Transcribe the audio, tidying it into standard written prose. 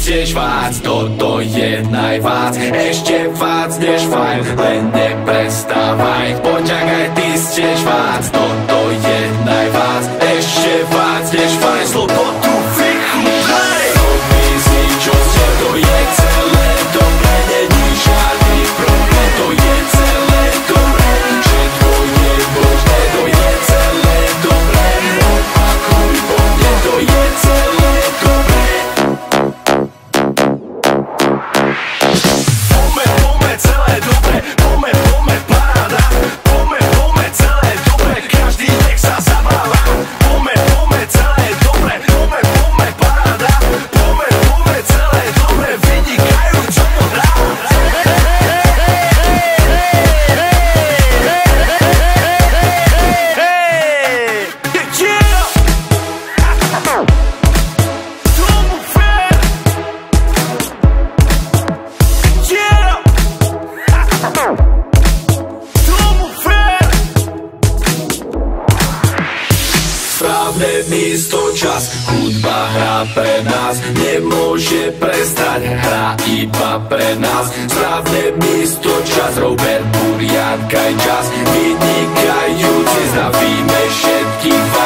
Tiež vác, toto je najvác, ešte vác než fajn, len neprestávaj. Poďakaj, ty tiež vác, toto je najvác, ešte vác než fajn, slobodu vychutnaj. Robí si čo ste, to je celé dobre, není žiadny problém, to je celé dobre, všetko je možné, to je celé dobre, opakuj po mne, to je celé dobre. Správne místo, čas, hudba hrá pre nás, nemôže prestať, hrá iba pre nás. Správne místo, čas, Robert Burian, Kaj Jazz, vynikajúci, zdravíme všetkých vás.